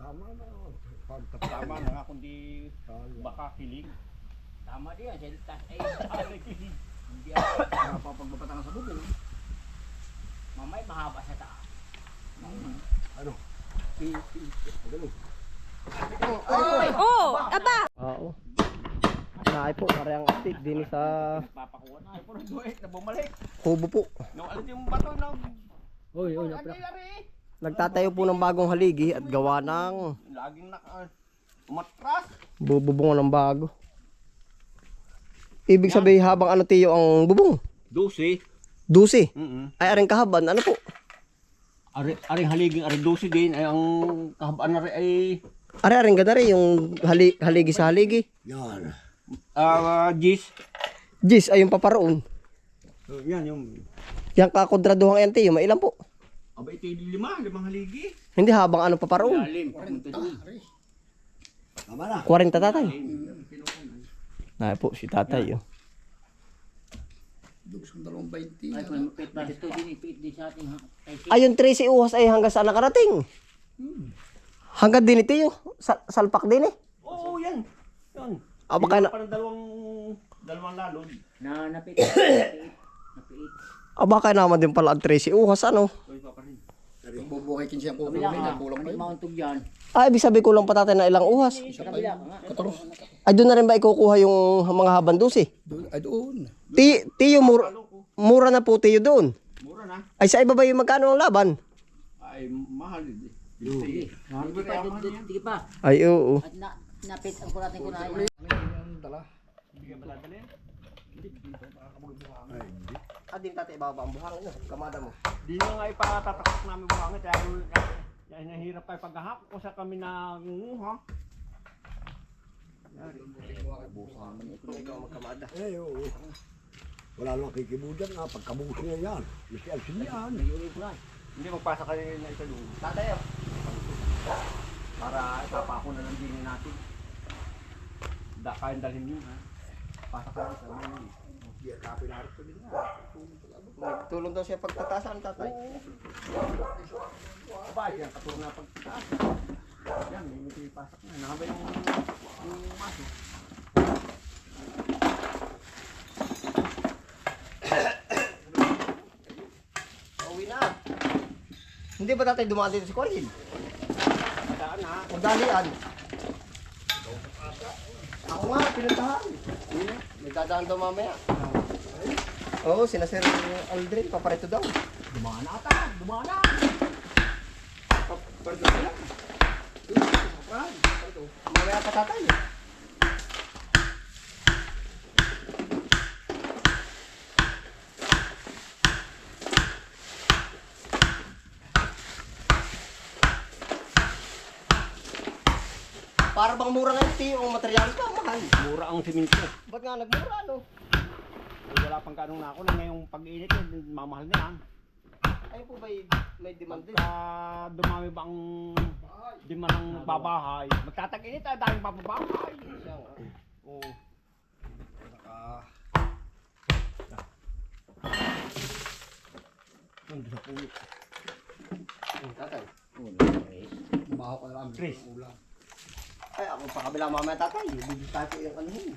Tama na. Tama na nga kundi baka kilig. Tama din yan. Hindi ako pagbapatang sa bubong. Mamay mahaba sa taas. Ano? Ganun. Oh, aba. Oo. Naay po, parehang update din sa Papakuha na. Puro duwet na bumalik. kubo po. Nung alam yung bato na. Oy, Ari. nagtatayo po ng bagong haligi at gawa ng Laging umatras. bububungan ng bago. Ibig sabihin habang ano tiyo ang bubong? 12. 12. Ay, Ay aring kahaban, ano po? aring haliging, aring 12 din. Ay, ang kahabaan na rin ay Aring ganari yung haligi sa haligi. Yan. Gis. Jis ay yung paparoon. Yan yung. Yang kakontraduhang yan tiyo, mailan po? Aba, ito yung limang haligi. Hindi habang ano paparoon. Lalim. Tama na. 40 tatay. Naay po si tatay. Oh. Dugsong 220. Ay, malupit na dito. Dinipit din sa ating Ayun 13 uhas ay hanggang saan nakarating? Hanggang din ito salpak din eh. Oo, yan. Yan. Baka na, Parang dalawang lalod. na napit. Napit. baka naman din pala ang 13 uhas ano. Uy, pa rin. Bubuhay kin siya po. Kabila ka. Hindi mauntog yan. Ibig sabihin ko lang patatay na ilang uhas. Kabila ka nga. Ay doon na rin ba ikukuha yung mga habandusi? Ay doon. Tiyo, mura na po tiyo doon. Mura na. Ay sa iba ba yung magkano ang laban? Ay, mahal din. Hindi pa. Ay oo. At napit ang kurating kunayan. Yung dala. Hindi ka maladali. Din tatay ibaba ang buhangin no, kamada mo. Di nyo nga ipatatakot namin buhangit. Kaya nahirap kayo paghahak ko sa kami na nguha. Ikaw magkamada. Oo. Wala namang kikibudan nga. Pagkabusin na yan. Mr. Elsin yan. Hindi magpasa kayo na ito doon. Tatay oh. Para ipapako na lang din natin. Kayang dalhin yun ha. Pasa kayo sa mga yun. Kapinarit ko din nga. Tulong daw siya pagtatasan tatay. Aba, yan katulong na pagtataas. Yan, may pinipasak na. Nakaba yung maso. Uwi na. Hindi ba tatay dumaan dito si Coril? Daan ha. Magdalian. Ako nga, pinuntahan. May dadaan daw mamaya. Oo, sina Sir Aldrin, paparito daw. Dumaan na ata. Dumaan na. Paparito sila. Mamaya pa tatay. Para bang mura ngayon, Tiyo, ang materialis pa, mahal. Mura ang simento. Ba't nga nagmura, no? Wala pang kanong na ako na ngayong pag-iinit mamahal na yan. Ay po ba may demand din? Pagka dumami ba ang demand ng babahay, magtatag-init tayo daming babahay. Oo. Nandun sa pulo. Tatay. Maho ka lang. Chris. Ay, ako pa kabila mamaya tatay. Bibig tayo yung ano yun.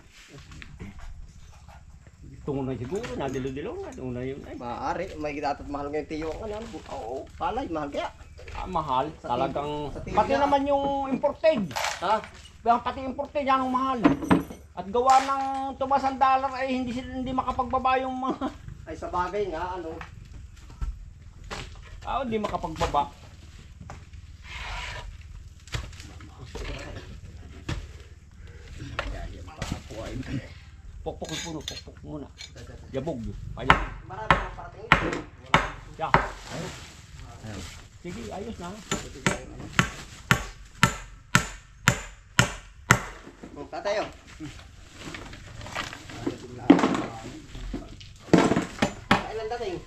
Tungo na siguro, nadilo-dilo nga. Tungo na yun. Ay, Maaari, may gitatat mahal ngayon Tiyo ang ano. Oo, palay, mahal kaya. mahal. Talagang, sa TV pati na. naman yung imported. Ha? Pati imported yan ang mahal. At gawa ng tumas ang dollar ay hindi makapagbaba yung mga Ay sa bagay nga, ano. hindi makapagbaba. Pokpok puno, pokpok muna. Yabog. Payag. Marami nang parating ito. Ya. Sige, ayos na. Tatay, oh. Kailan dating?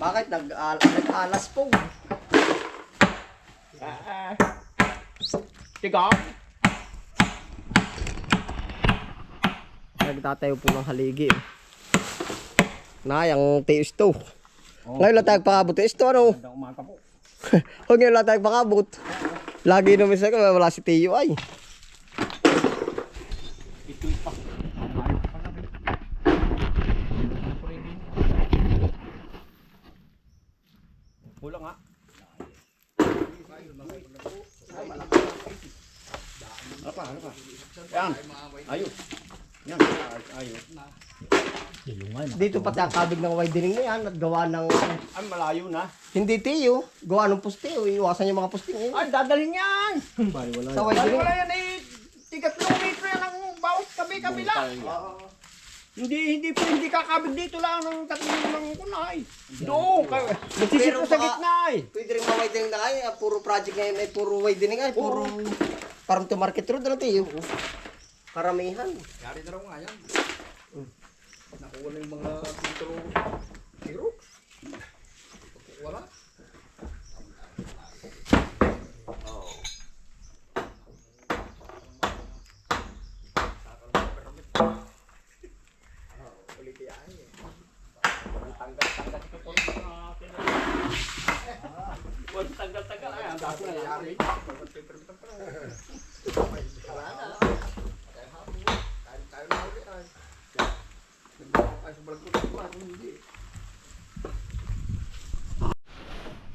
Bakit nag-alas po? Tiga. Nagtatayo po ng haligi. Ang tiis to. Ngayon lang tayo pakabot. Tiis to ano? Ganda umaga po. Huwag ngayon lang tayo pakabot. Lagi naman sa wala si Tiyo ay. Ito'y pa. Umaga pa na rin. Wala nga. Ano pa? Yan. Ayun. Yan. Ayun. Dito pati ang kabig ng widening na yan at gawa ng Ay, malayo na. hindi Tiyo. Gawa ng pustiyo. Iwasan yung mga pusting eh. Ay, dadalhin yan. Sa widening. Wala yan eh. 3 kilometro yan ang bawat kabi-kabila. Hindi kakabig dito lang ng tatlong ng kunay. Doon, nagsisip Pero ko sa baka- gitna eh. Pwede rin ma-widening na ay. Puro project ngayon ay puro widening ay. Puro farm to market road na Tiyo. Karamihan. Yari na raw nga yan. Nakuha na yung mga pintro hero. Wala. Tanggal-tanggal ay, ang dati na yari.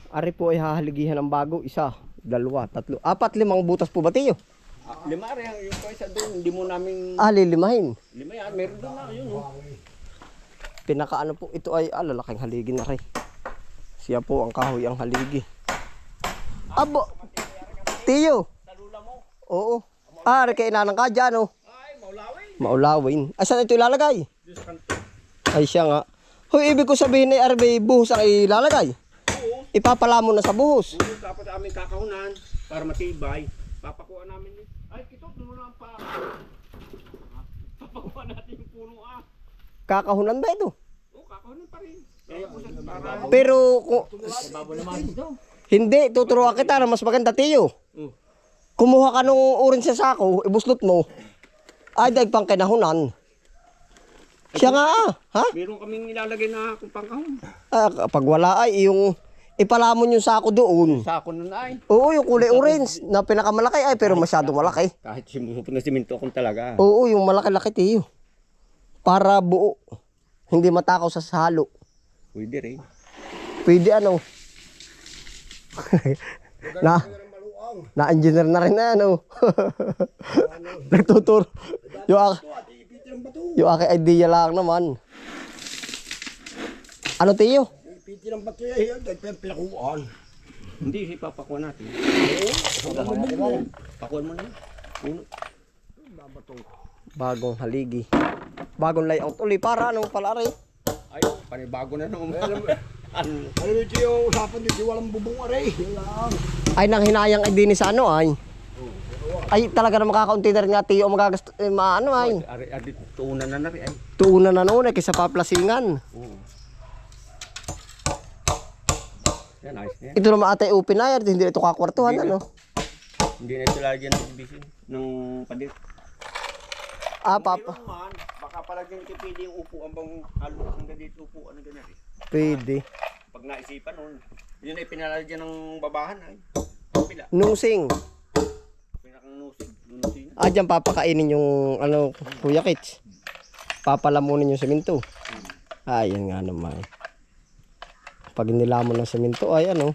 Ari po ay hahaligihan ng bago. 1, 2, 3, 4, 5 butas po ba Tiyo? 5 rin, yung pa isa doon, hindi mo namin... Lilimahin. 5 yan, meron doon na, yun oh. Pinakaano po ito ay lalaking haligi na rin. Siya po ang kahoy ang haligi. Abo! Tiyo! Talula mo. Oo. Ari kay inanang ka dyan oh. Ay, maulawin. Maulawin. Asan ito ilalagay? Diyos kanto. Ay siya nga. Hoy, ibig ko sabihin ay arbe buhos ang ilalagay. Oo. Ipapala mo na sa buhos. Buhos tapos aming kakahunan para matibay. Papakuha namin yun. Ay, kito, doon mo lang pa. Papakuha natin yung puno ah. Kakahunan ba ito? Oo, kakahunan pa rin. Kaya po sa para... Pero kung Babo naman ito. hindi, tuturuan kita na mas maganda Tiyo. Kumuha ka nung urin sa sako, ibuslot mo. Ay, dahil pang kinahunan. Siya nga ha? Meron kaming ilalagay na kung pangkahon. Pag wala ay yung ipalamon yung sako doon. Sako na na ay. Oo, yung kulay orange na pinakamalaki ay pero masyadong malaki. Kahit sumupot na siminto akong talaga. Oo, yung malaki-laki Tiyo. Para buo. Hindi matakaw sa halo. Pwede rin. Pwede ano. Na-engineer na rin na ano. Nagtutur. Yung aking idea lang naman. Ano Tiyo? Piti ng bato yan, pinakuhaan. Hindi, papakuha natin. Pakuha mo na. Puno. Bagong haligi. Bagong layout uli para ano pala rin. Ay, panibago na naman. Ano dito yung usapan dito, walang bubong aray. Ay nang hinayang ay din sa ano ay. Ay talaga na makakaunti na rin nga Tiyo magagasto maano ay. Ari, tuunan na rin ay. Tuunan na noon kaysa paplasingan. Oo. Yan, ayos na yan. Ito naman atay open na yan, hindi na ito kakwartuhan ano. Hindi na ito lagyan ng bisin. Ng padir. Papa. Man, baka palagyan ito pwede yung upuan bang halo hanggang dito upuan na ganyan eh. Pwede. Pag naisipan nun, yun ay pinalalagyan ng babahan ay. Pila. Nusing. Pinakang nusing. Diyan papakainin yung ano, Kuya Kits. Papalamunin yung semento. Yan nga naman. Pag nilamon ng semento ay ano.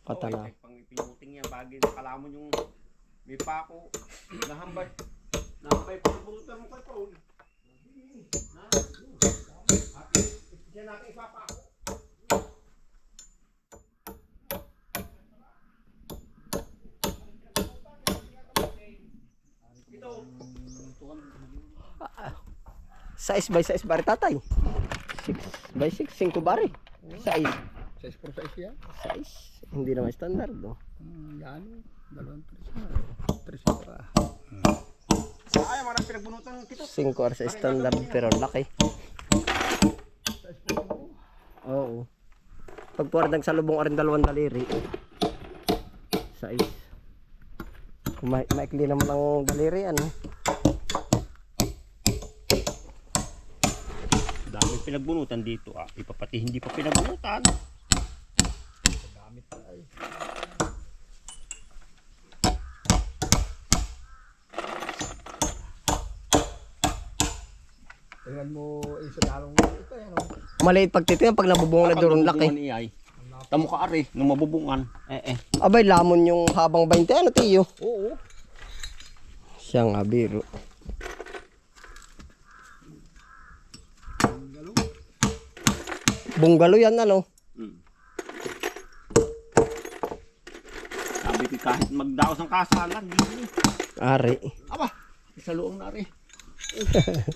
Patana. Okay, pang ipinuting yan, bagay na kalamon yung may pako. Nahambay. Nahambay pa ng bungutan mo kay Paul. Diyan natin ipapako. Size by size bari tatay. 6 by 6, 5 bari. Size. 6 por 6 yan. Size. Hindi naman standard no. Yan. 2 3 pa. Ay, marang pinagbunutan ng kito. 5 or sa standard pero laki. Oo. Pag puwardang sa lubong orin 2 daliri. Size. Maikli naman ang daliri ano. pinagbunutan dito ipapati hindi pa pinagbunutan. Gamit pa ay. Tingnan mo isa dalong ito yan. Maliit pagtitingnan pag nabubungan na doon laki. Tamo ka ari nung mabubungan. Abay, lamon yung habang 20 ano, tiyo. Oo. Siya nga, biro. Bunggalo yan, ano? Sabi ko kahit magdaos ng kasalan, hindi. Ari. Aba, sa loob na ari.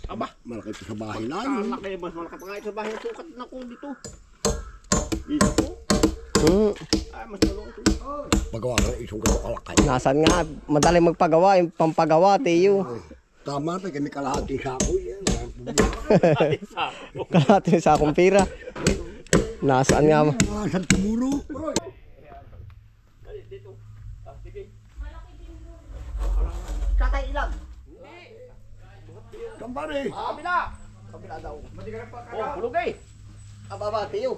Aba, Malaki ito sa bahay na yun. malaki mas malaki pa nga ito sa bahay. Sukat na ko dito. Dito po. Ay, mas malaki ito. Pagawa ka na isang gano'ng kalakay. Nasaan nga, madaling magpagawa, yung pampagawa, tiyo. Tama na, kami kalahati sa ako yan. Ay, sako. Kalahati sa akong pira. Nasaan nga, Saan tumuro? Dito. Sige. Katay ilang. Kambari! Kabila. Kabila daw. Oh, hulog eh. Ababa, tiyo.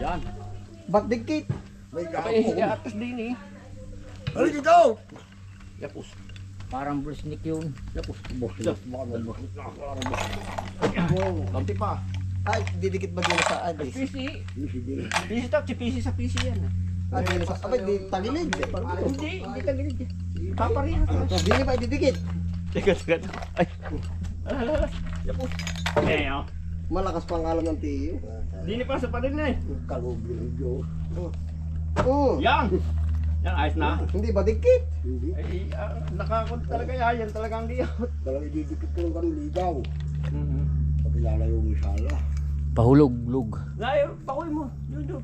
Yan. Ba't digkit? May Ay, gapo. atas din eh. Ano dito? Yapos. Parang Bruce Nick yun. Yapos. Wow. Lanti pa. Ay, didikit ba din sa adis? PC. Sige. PC to, si PC sa PC yan. Ah, din sa, abay, di tagilid. Hindi tagilid. Paparin. Di niya ba didikit? Teka. Ay. Yapos. Eh, oh. Malakas pang alam ng tiyo. Dini pa sa pa rin eh. Kalubi ng Diyos. Yan. Yan, ayos na. Hindi ba dikit? Hindi. Ay, nakakot talaga yan. Yan talagang diyot. Talagang ididikit ko ng ganun ligaw. Pag ilalayo mo sala. Pahulog-log. Ngayon, pakuin mo. Yun.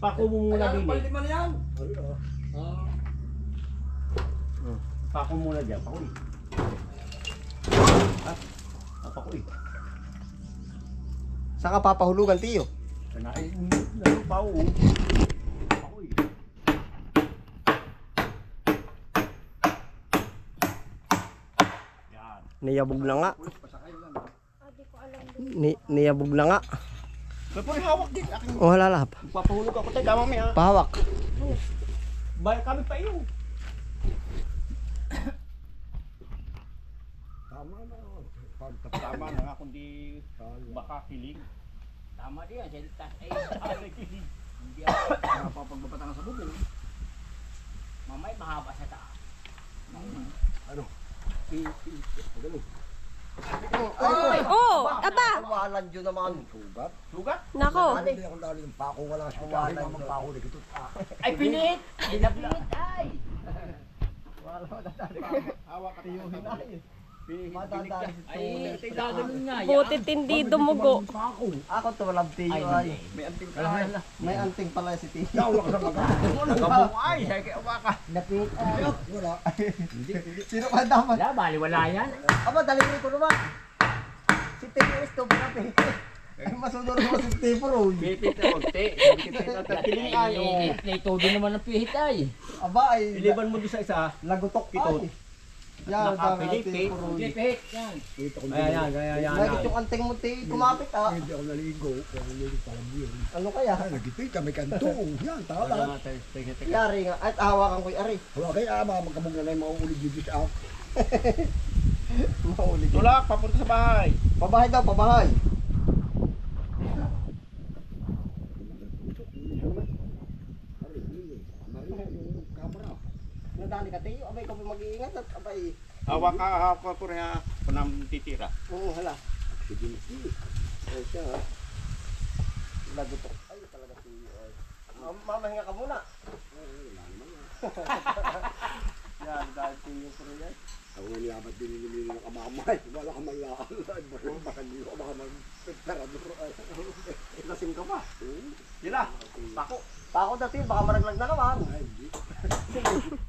Pako mo muna din eh. man yan? Pako muna dyan. Pakuin. Pakuin. Saan ka papahulugan, tiyo? Kanain. Lalo pa o. Pakuin. Yan. Niyabog na nga. Niyabog na nga. May pang hawak din. Akin. Oh, halalap. Papahulog ako tayo. Gamang may Pahawak. Bayang kami pa iyo. Tama na. Tama na nga kundi baka kilig. Tama din yan. Hindi ako nakapapagbapatangan sa bubong. Mamay mahaba sa taas. Ano? Ganun. Oh, aba. Walan yun naman. Sugat. Sugat? Nako. Hindi ako dali yung pako. Wala sa pako. Namang pako na ito. Ay pinit! Pinapit ay. Hawak at yung hinay. Madadali si Ay, dadalun nga. Butit hindi dumugo. Ako to walang tiyo ay. May anting kalay. May anting pala si tiyo. Nawak sa mga. Gabong ay! Ay kaya baka. Napit ay. Wala. Sino ka dapat? Wala, baliwala yan. Aba, daliri ko naman. Si tiyo is to grabe. Masunod mo si tiyo bro. Pipit na magte. Kiling ay. Naitodo naman ang pihit ay. Aba ay Iliban mo doon sa isa. lagutok Ito. ay. Yan, Nakapilipit. Pihit yan. Dito ko Ayan. Lagit yung anting mo tiyo kumapit ah. Hindi ako naligo. Kaya naligo pala yun. Ano kaya? Ay, nagipit kami kantong. Yan, tala. Yari nga. At hawakan ko yung ari. Wala kayo magkabog na lang yung mga ulit dito sa ako. Mahuli. Tulak, papunta sa bahay. Pabahay daw, pabahay. Nadali ka tiyo, abay ka pa mag-iingat at abay. Hawak ko rin panam titira. Oo, hala. Sige. Oh, siya ha. Lagutok. Ay, talaga tiyo ay. Mamahinga ka muna. Yan, dahil tiyo ko rin yan. Ako nga niyabat din nilili ng kamamay. Wala ka mayaan. Baka hindi ko baka mag-perador. Lasing ka pa. Sila, pako. Pako na tiyo, baka maraglag na naman. Ay, hindi.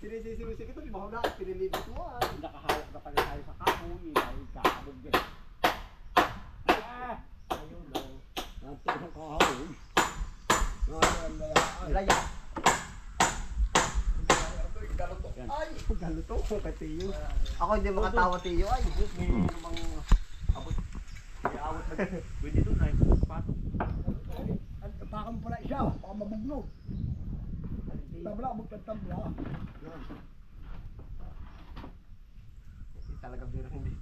Sinisisi ito, di mahula. Pinilibit mo ay. Nakahawak na pala tayo sa kahoy. Ay, kakabog din. Ayun daw. Nato sa kahoy. Ngayon na yan. Laya. Yan. Ay, Galuto ko kay Tiyo. Ako hindi makatawa Tiyo ay. May lumang abot. May awat na. Pwede doon ay patong. Takam pala siya, baka mabugnog. Tabla, magtatabla. Talaga biro hindi.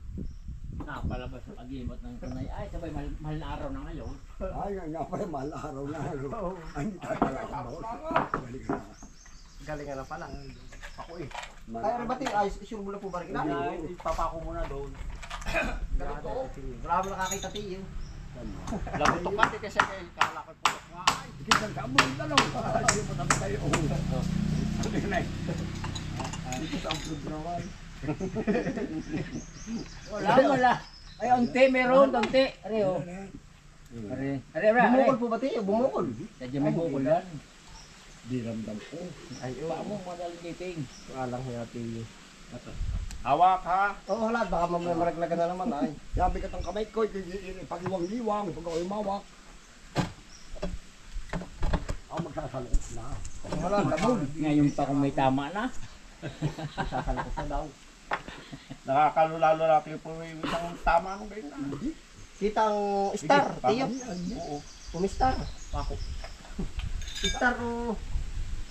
Napalabas ang agimot ng tunay. Ay, sabay, mahal na araw na ngayon. Ay, nga pala, mahal na araw na. Ay, hindi tayo pala ako. Balik na. Galingan na pala. Ako eh. Ay, ano ba Tiyo? Ay, sure mo na po ba rin Ay, papako muna doon. Ganito. Marami nakakita Tiyo. Lagot to pati kasi kay kalakot po. Ay, Kita ka mo yung dalaw. Hindi mo naman tayo. Ano yun ay? Dito sa upload naman. Wala. Ay, unti, meron, unti. Are, oh. Are. Bumukol po ba Tiyo? Bumukol. Sadya may bukol yan. Di ramdam ko. Ay, Pa mo, madaling dating. alang niya Tiyo. hawak ha. Oo, halat. Baka maraglagan na naman ay. Sabi ka ng kamay ko, pag-iwang-iwang, pag ako umawak. Ako magsasalot na. Wala, labog. Ngayon pa kung may tama na. Sasalakot na daw. Nakakalulalo natin po yung isang tama nung ganyan. Kitang star, Tiyo. Oo. Umistar. Ako. Star, oh.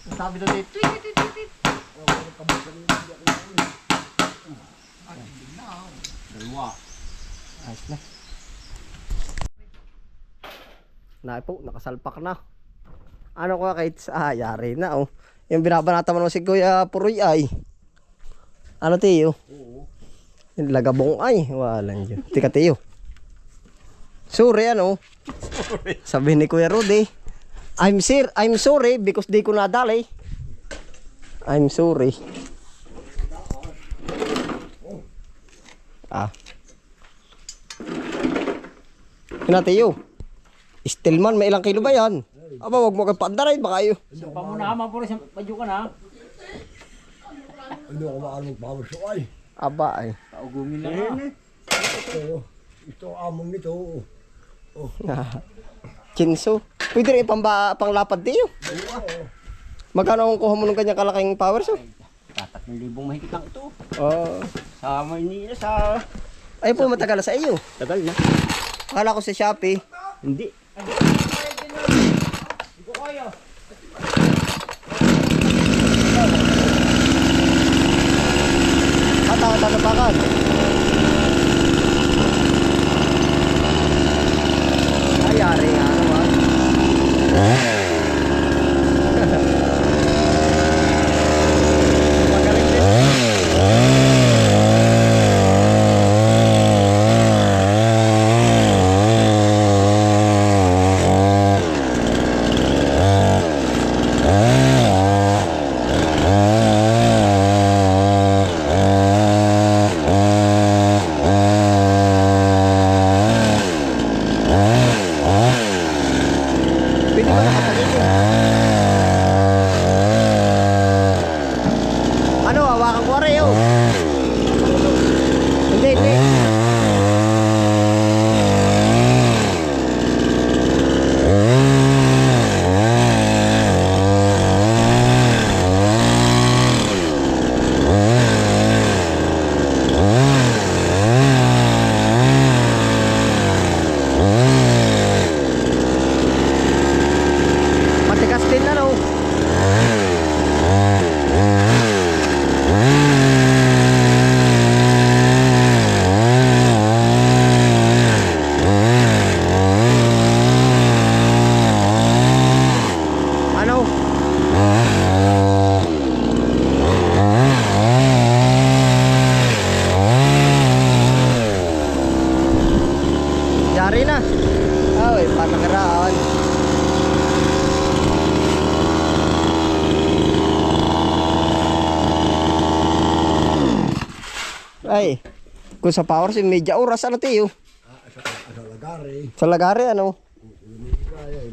Ang sabi doon eh, tweet, tweet, tweet, tweet. Dalawa. Ayos na. Nay po, nakasalpak na. Ano ko Kates? Ah, yari na oh. Yung binabanata mo naman si Kuya Puroy ay. Ano Tiyo? Oo. Yung lagabong ay. Walang dyan. Tika Tiyo. Sorry ano? Sabi ni Kuya Rudy. I'm sorry because di ko nadali. I'm sorry. Ah. Kinatiyo. Stillman, may ilang kilo ba yan? Aba, wag mo kayo paandaray, baka yun. Pa mo na, mapuro sa padyo ka na. Hindi ako maaaring magbawas ko ay. Aba ay. Paugungin lang ha. Ito among nito. Chinso. Pwede rin panglapad tiyo. Magkano ang kuha mo ng kanyang kalaking power so? 3,000 mahigit lang ito. Oh. Sa Maynila, sa... Ay po, matagal na sa iyo. Tagal na. Akala ko sa Shopee. Hindi. Tatapakan. Ayari nga naman. Magaling din. Pwede ba nakatalim yun? Ano, hawakan ko rin yun. Hindi. Matigas din na no. Ano? Yari na. Ay, panakaraan. Ay, kung sa power si media oras ano tiyo? Sa lagari. Sa lagari ano? Kaya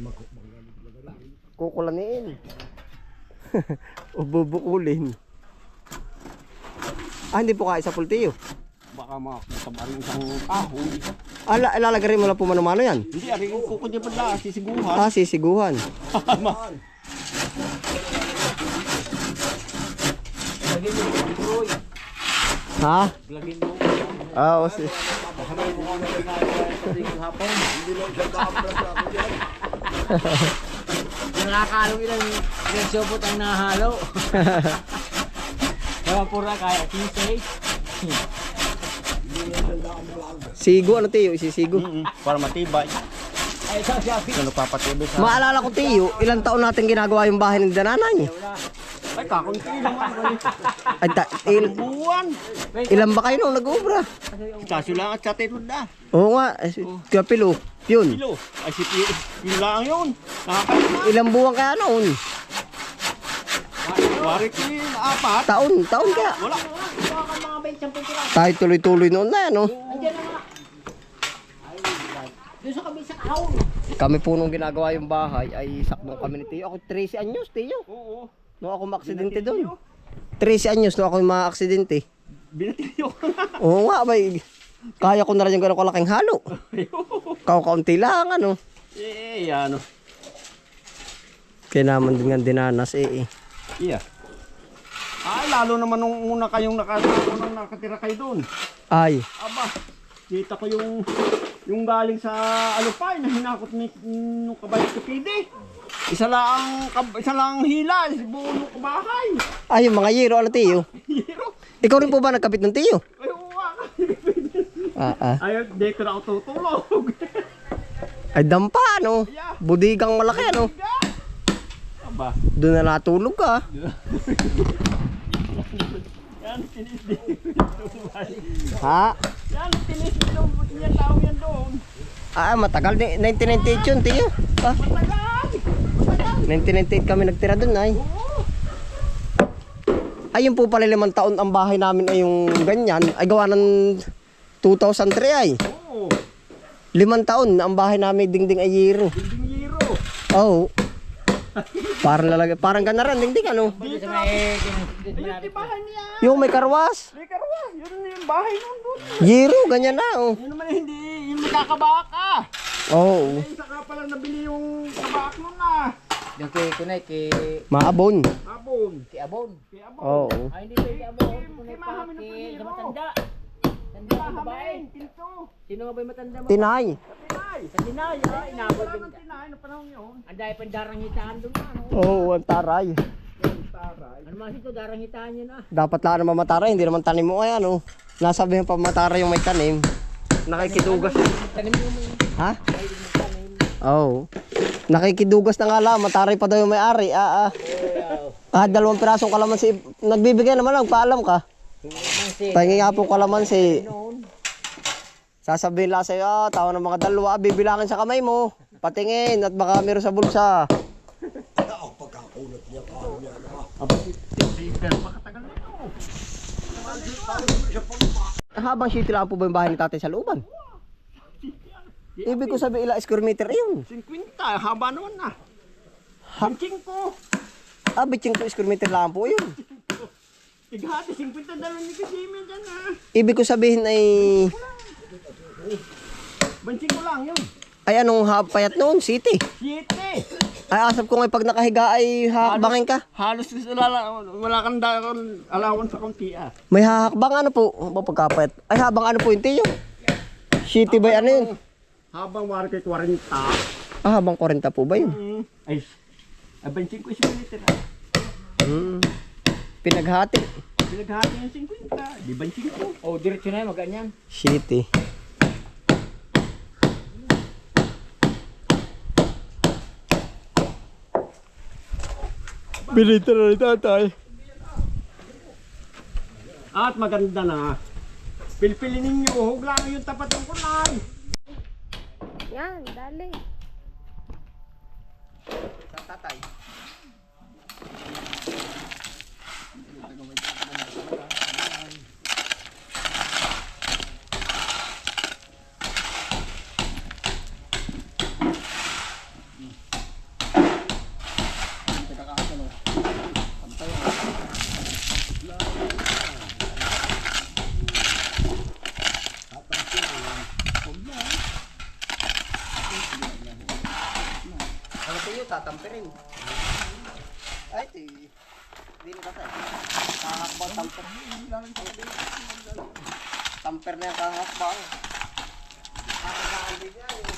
Kukulanin. O bubukulin. Ah, hindi po kaya sa pultiyo. Baka makakita rin isang kahoy. Ilalagay mo lang po mano-mano yan. Hindi, ari ko kanya pa lang, sisiguhan. Ah, sisiguhan. Lagyan mo. Uy, Ha? lagin mo. Ah, o si... Sabihin mo kung ano ginagawa sa tingin hapon. Hindi lang siya kaabras ako dyan. Nakakalong ilang supot ang nahalo. Kaya pura kaya, kisay. Sigo, ano Tiyo? Isisigo. Para matibay. Ay, sabi. Ano papatibay sa... Maalala ko Tiyo, ilang taon natin ginagawa yung bahay ng dananay. Ay, kakunti naman. Ay, Buwan. ilan ba kayo nung nag-ubra? Kaso lang at sa tinod na. Oo nga, kapilo. Yun. Kilo. Ay, si Pilo lang yun. Nakakalimutan. Ilang buwan kaya noon? Wari ko yung apat. Taon kaya. Wala. Kuha ka mga 20 pira. Tayo tuloy-tuloy noon na, no? Andiyan na nga. Ay, doon sa kabisa kahon. Kami po nung ginagawa yung bahay ay sakmong kami ni Tiyo. Ako 13 anyos, Tiyo. Oo. Nung ako maaksidente doon. 13 anyos nung ako yung maaksidente. Binatilyo ko na. Oo nga, may... Kaya ko na rin yung gano'ng kalaking halo. Kaunti lang, ano. Ano. Kaya naman din nga dinanas, Iya. Ay, lalo naman nung una kayong nakatira kayo doon. Ay, Aba, kita ko yung galing sa Alupay na hinakot ni nung kabayo sa pidi. Isa lang hila, buo ng bahay. ay yung mga yero, ano Tiyo? Hiro. Ikaw rin po ba nagkapit ng Tiyo? Ay, uwa. Ay, Dito na ako tutulog. ay dampa, ano? Budigang malaki, ano? Aba, Doon na natulog ka. yan, tinis din. Ha? Yan, tinis din yung tao yan doon. Ah, matagal. 1998 yun, Tiyo. Ah, Matagal. 1998 kami nagtira doon, ay. Ay, yun po pala 5 taon ang bahay namin ay yung ganyan. Ay, gawa ng 2003 ay. Oo, 5 taon ang bahay namin dingding ay yero. dinding hiro. Oo. Parang gana rin, dingding ano. Dito sa may... Ayun, di bahay niya. Yung may karwas. May karwa, yun yung bahay nun doon. Yero, ganyan na, oh. Yun naman hindi, yung may kakabaka. Oo. Ay, saka pala nabili yung kabak nun na. Yung kay Kunay, kay Maabon. Abon. Abon. Kaya abon. Oo. Ay, hindi kay Abon. Kunay pa, Mahamin na kay pagkiro. sa matanda. Tanda ang babae. Mahamin, pinto. Sino nga ba yung matanda mo? Tinay. Tinay. Sa Tinay, ay, inabot Wala yung... nang tinay na panahon yun. Ang dahil pang darang hitaan doon na, ano? Oo, ang taray. Taray. Ano mas ito, darang hitaan yun ah. Dapat lang naman mataray, hindi naman tanim mo ay ano. Nasabihin pa mataray yung may tanim. Nakikidugas. Tanim mo mo. Ha? Oo. Nakikidugas na nga lang, mataray pa daw yung may-ari. Kahit 2 pirasong kalamansi, nagbibigay naman lang, paalam ka. Pahingi nga po kalamansi. Sasabihin lang sa'yo, tawa ng mga 2, bibilangin sa kamay mo. Patingin at baka meron sa bulsa. Habang city lang po ba yung bahay ni tatay sa looban? Ibig ko sabihin ilang square meter yun. 50, haba naman na. Hancing ko. Ah, 25 square meter lang po yun. Tighati, 50 dalawang ni Kasimi dyan ha. Ibig ko sabihin ay... Bansing ko lang yun. Ay anong payat noon? City. 7. Ay asap ko nga pag nakahiga ay hakbangin ka. Halos wala kang alawan sa kaunti ah. May hahakbang ano po? Ba pagkapayat? Ay habang ano po yung tiyo? City ba ano yun? Habang wari kay 40. Ah, habang 40 po ba yun? Ay, bansing ko 50 ah. Pinaghati. Pinaghati yung 50. Di bansing ko. Oh, diretso na yun, maganyan. City. Binita na ni tatay. At maganda na. Pilpilin ninyo. Huwag lang yung tapat ng kulay. Yan, dali. Sa tatay. Ano po yun? Tatampirin. Ay, di na tatay. Kahakba, tamper. Tamper na yung kahakba. Kakagaan din yan eh.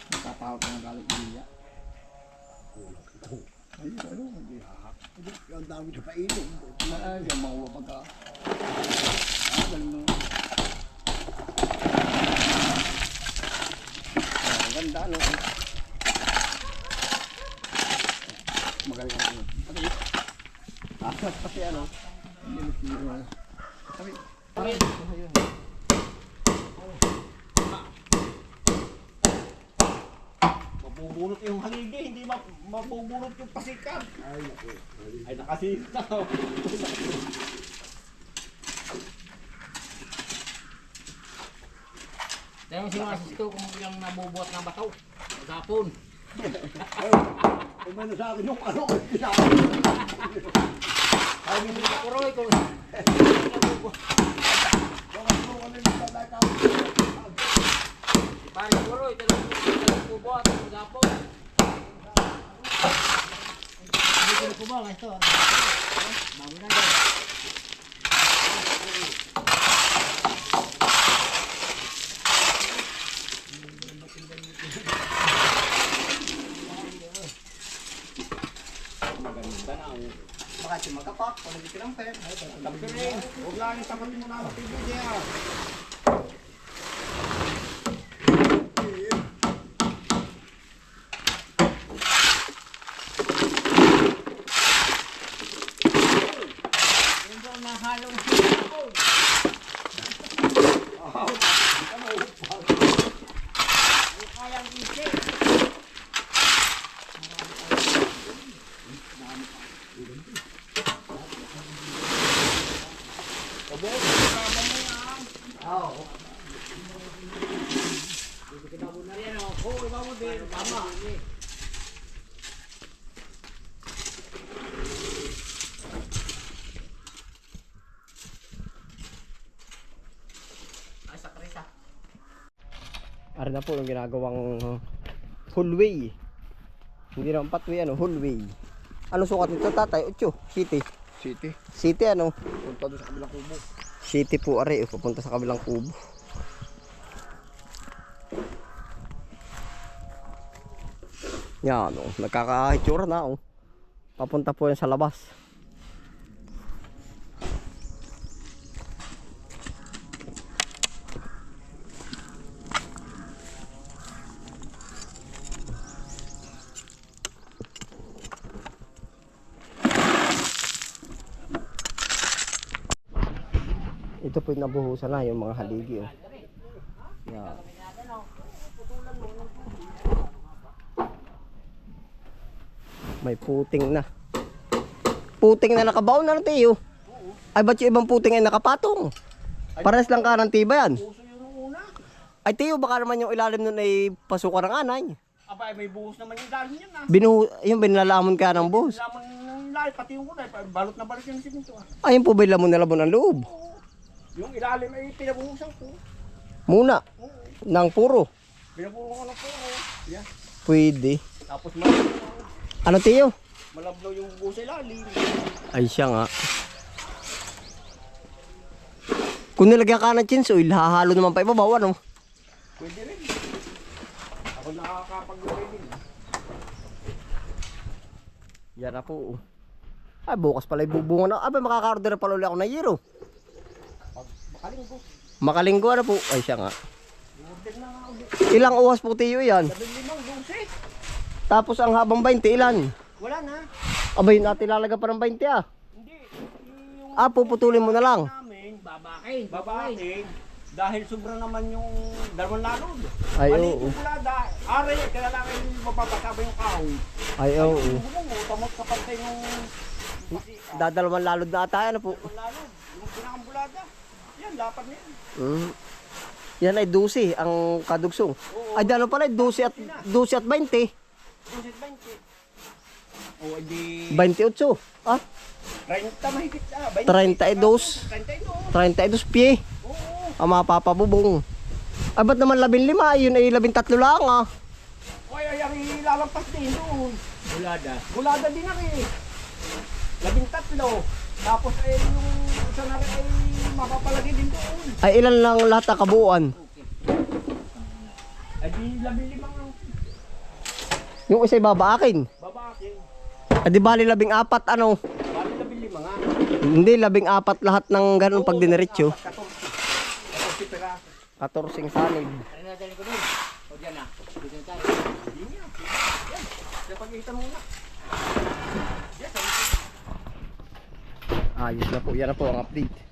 Nakatawag ng galit niya. Ay, ano, hindi hahak. Ang dami na painom. Ay, ang mga pagka. Galing mo. Ang ganda, no? Magaling ako. Kasi ano? Hindi na sino. Sabi, Mabubunot yung haligi, hindi mabubunot yung pasikat. ay, naku. Ay, nakasitaw. Dahil mo sinasito kung yung nabubuhat ng bato. Magapon. Kung may sa akin yung ano, Ay, hindi ko kuroy ko. Parang kuroy, talagang bubuhat. Magapon. Hindi ko kubaw. Ito. Bago na daw. Maganda na ang Bakit yung magkapak? Kung hindi ka ng pen. tampirin. Huwag lang yung tamatin mo na ang TV niya. Hindi na halong sila. Ay, kayang isip. Oo. Oo, iba mo din. Tama. Ay, sa kresa. Ari na po yung ginagawang hallway. Hindi naman pathway, ano, hallway. Ano sukat nito, tatay? 8, city. City. City, ano? Punta doon sa kabilang kubo. City po, ari. Pupunta sa kabilang kubo. Yan, oh. Nagkakahitsura na, oh. Papunta po yan sa labas. Ito po yung nabuhusan na yung mga haligi, oh. Yan. May puting na. Puting na nakabaon na natin, oh. Ay, ba't yung ibang puting ay nakapatong? Pares lang ka ng tiba yan. Puso yun nung una. Ay, Tiyo, baka naman yung ilalim nun ay pasukan ng anay. Aba, may buhos naman yung dahil niyan ah. Yung binilalamon ka ng buhos. Laman ng lahat, pati yung kulay. Balot na balot yung siminto ah. Ayun po ba yung lamon na labon ng loob? Yung ilalim ay pinabuhusan ko. Muna. Nang puro. Pinabuhusan ko ng puro. Yan. Pwede. Tapos Ano, Tiyo? malablaw yung buhos sa ilalim. Ay, siya nga. Kung nilagyan ka ng chins oil, hahalo naman pa ibabaw, ano? Pwede rin. Ako nakakapag-gawin din. Yan na po. Ay, bukas pala ibubunga na. Abay, makaka-order pala ulit ako ng yero. Makalinggo. Makalinggo, ano po? Ay, siya nga. Order na nga ulit. Ilang oras po, Tiyo, yan? 15, 12. Tapos ang habang 20, ilan? Wala na. Abay, natin lalaga pa ng 20, ah. Hindi. Yung Ah, puputulin mo na lang. namin, Babakin. babaking. Dahil sobra naman yung dalawang lalod. Ay, Maliit oo. yung bulada. Are, kailangan yung mapapataba yung kahoy. Ay, oo. Yung bumong, tamot sa pantay ng Dadalaman lalod na ata, ano po? dalawang lalod. Yung pinakang bulada. Yan, dapat na yan. Yan ay 12 ang kadugsong. Ay dano pala 12 at 20. 20. O di 28. Ah, 30 mahigit ah. 32. 32. 32 pie. Ang mapapabubong. Ay ba't naman 15? Yun ay 13 lang ah. Oy, ay ang ilalampas din doon. Bulada. Bulada din ako eh. 13. Tapos ay yung isa na rin ay mapapalagay din doon. Ay ilan lang lahat ang kabuuan? Ay di 15 ang Yung isa'y babaakin. babakin. Ay di bali 14 ano? Bali 15 nga. Hindi 14 lahat ng ganun pag diniretso. 14 peraso. 14 sanib. Ano na dali ko doon? O dyan na. Dito na tayo. Kaya pag-kita muna. Ayos na po. Yan na po ang update.